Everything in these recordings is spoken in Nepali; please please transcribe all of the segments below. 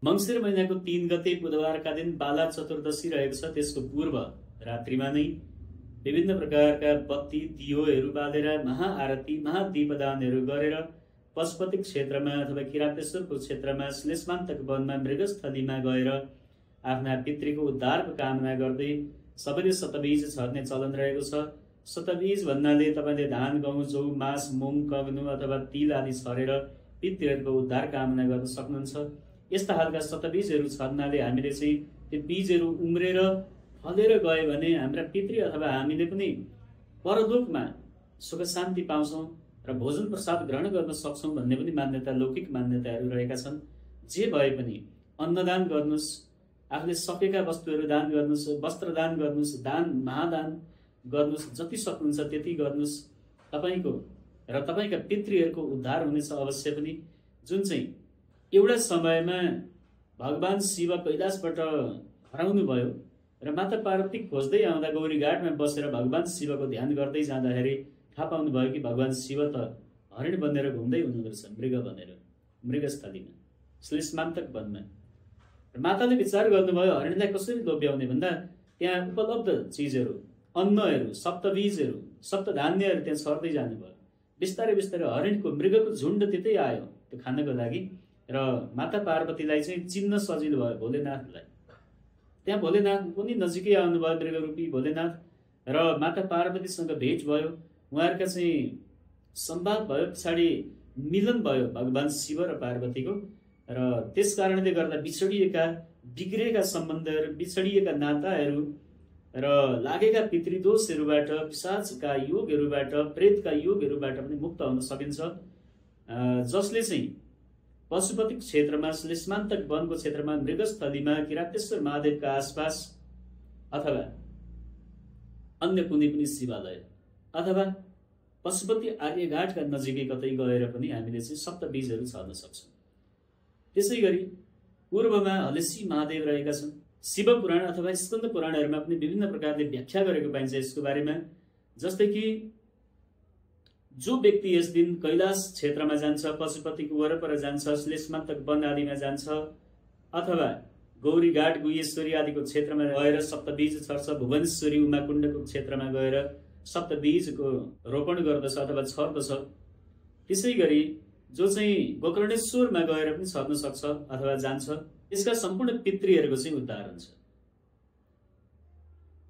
मङ्सिर महिनाको 3 गते बुधबारका दिन बाला चतुर्दशी रहेको छ। त्यसको पूर्व रात्रिमा नै विभिन्न प्रकारका बत्ती दियोहरू बालेर महाआरती महादीपदानहरू गरेर पशुपति क्षेत्रमा अथवा किरातेश्वरको क्षेत्रमा श्लेषमान्तक वनमा मृगस्थलीमा गएर आफ्ना पितृको उद्धारको कामना गर्दै सबैले सतबीज छर्ने चलन रहेको छ। सतबीज भन्नाले तपाईँले धान गहुँ जौ मास मुङ कग्नु अथवा तिल आदि छरेर पितृहरूको उद्धार कामना गर्न सक्नुहुन्छ। यस्ता खालका सतबीजहरू छर्नाले हामीले चाहिँ त्यो बीजहरू उम्रेर फलेर गयो भने हाम्रा पितृ अथवा हामीले पनि परलोकमा सुख शान्ति पाउँछौँ र भोजन प्रसाद ग्रहण गर्न सक्छौँ भन्ने पनि मान्यता लौकिक मान्यताहरू रहेका छन्। जे भए पनि अन्नदान गर्नुहोस्, आफूले सकेका वस्तुहरू दान गर्नुहोस्, वस्त्र दान गर्नुहोस्, दान महादान गर्नुहोस्, जति सक्नुहुन्छ त्यति गर्नुहोस्। तपाईँको र तपाईँका पितृहरूको उद्धार हुनेछ अवश्य पनि। जुन चाहिँ एउटा समयमा भगवान शिव कैलाशबाट हराउनु भयो र माता पार्वती खोज्दै आउँदा गौरीघाटमा बसेर भगवान शिवको ध्यान गर्दै जाँदाखेरि थाहा पाउनु भयो कि भगवान शिव त हरिण बनेर घुम्दै हुनुहुँदो रहेछ, मृग बनेर मृगस्थलीमा श्लेषमान्तक वनमा। र माताले विचार गर्नुभयो हरिणलाई कसरी लोभ्याउने भन्दा त्यहाँ उपलब्ध चिजहरू अन्नहरू सप्तबीजहरू सप्तधान्यहरू त्यहाँ छर्दै जानुभयो। बिस्तारै बिस्तारै हरिणको मृगको झुन्ड त्यतै आयो त्यो खानको लागि र माता पार्वतीलाई चाहिँ चिन्न सजिलो भयो भोलेनाथलाई। त्यहाँ भोलेनाथ पनि नजिकै आउनुभयो, मृगरूपी भोलेनाथ, र माता पार्वतीसँग भेट भयो। उहाँहरूका चाहिँ संवाद भयो, पछाडि मिलन भयो भगवान शिव र पार्वतीको। र त्यस कारणले गर्दा बिछडिएका बिग्रेका सम्बन्धहरू, बिछडिएका नाताहरू र लागेका पितृदोषहरूबाट, पिशाचका योगहरूबाट, प्रेतका योगहरूबाट पनि मुक्त हुन सकिन्छ। जसले चाहिँ पशुपति क्षेत्रमा श्लेषमान्तक वनको क्षेत्रमा मृगस्थलीमा किरातेश्वर महादेवका आसपास अथवा अन्य कुनै पनि शिवालय अथवा पशुपति आर्यघाटका नजिकै कतै गएर पनि हामीले चाहिँ सप्तबीजहरू छर्न सक्छौँ। त्यसै गरी पूर्वमा हलेसी महादेव रहेका छन्। शिव पुराण अथवा स्कन्द पुराणहरूमा पनि विभिन्न प्रकारले व्याख्या गरेको पाइन्छ यसको बारेमा। जस्तै कि जो व्यक्ति यस दिन कैलाश क्षेत्रमा जान्छ, पशुपतिको वरपर जान्छ, श्लेषमान्तक वन आदिमा जान्छ अथवा गौरीघाट गुह्येश्वरी आदिको क्षेत्रमा गएर सप्तबीज छर्छ, भुवनेश्वरी उमाकुण्डको क्षेत्रमा गएर सप्तबीजको रोपण गर्दछ अथवा छर्दछ। त्यसै गरी जो चाहिँ गोकर्णेश्वरमा गएर पनि छर्न सक्छ अथवा जान्छ, यसका सम्पूर्ण पितृहरूको चाहिँ उद्धार हुन्छ।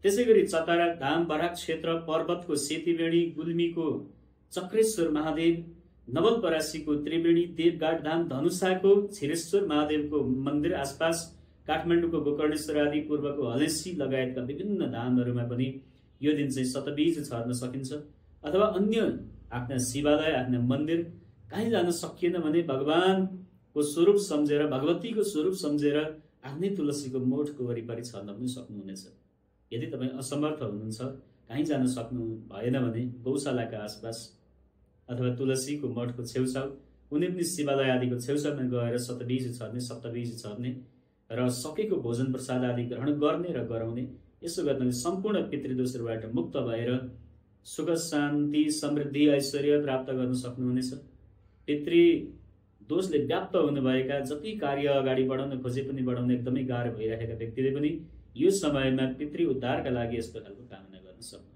त्यसै गरी चतारा धाम, बराक क्षेत्र, पर्वतको सेतीवेणी, गुल्मीको चक्रेश्वर महादेव, नवलपरासीको त्रिवेणी, देवघाट धाम, धनुषाको क्षीरेश्वर महादेवको मन्दिर आसपास, काठमाडौँको गोकर्णेश्वर आदि, पूर्वको हलेसी लगायतका विभिन्न धामहरूमा पनि यो दिन चाहिँ सतबीज छर्न सकिन्छ। अथवा अन्य आफ्ना शिवालय, आफ्ना मन्दिर कहीँ जान सकिएन भने भगवानको स्वरूप सम्झेर, भगवतीको स्वरूप सम्झेर आफ्नै तुलसीको मोठको वरिपरि छर्न पनि सक्नुहुनेछ। यदि तपाईँ असमर्थ हुनुहुन्छ, कहीँ जान सक्नु भएन भने गौशालाका आसपास अथवा तुलसीको मठको छेउछाउ कुनै पनि शिवालय आदिको छेउछाउमा गएर सतबीज छर्ने, सप्तबीज छर्ने र सकेको भोजन प्रसाद आदि ग्रहण गर्ने र गराउने। यसो गर्नाले सम्पूर्ण पितृदोषहरूबाट मुक्त भएर सुख शान्ति समृद्धि ऐश्वर्य प्राप्त गर्न सक्नुहुनेछ। पितृ दोषले व्याप्त हुनुभएका जति कार्य अगाडि बढाउन खोजे पनि बढाउन एकदमै गाह्रो भइरहेका व्यक्तिले पनि यो समयमा पितृ उद्धारका लागि यस्तो खालको कामना गर्न सक्नुहुन्छ।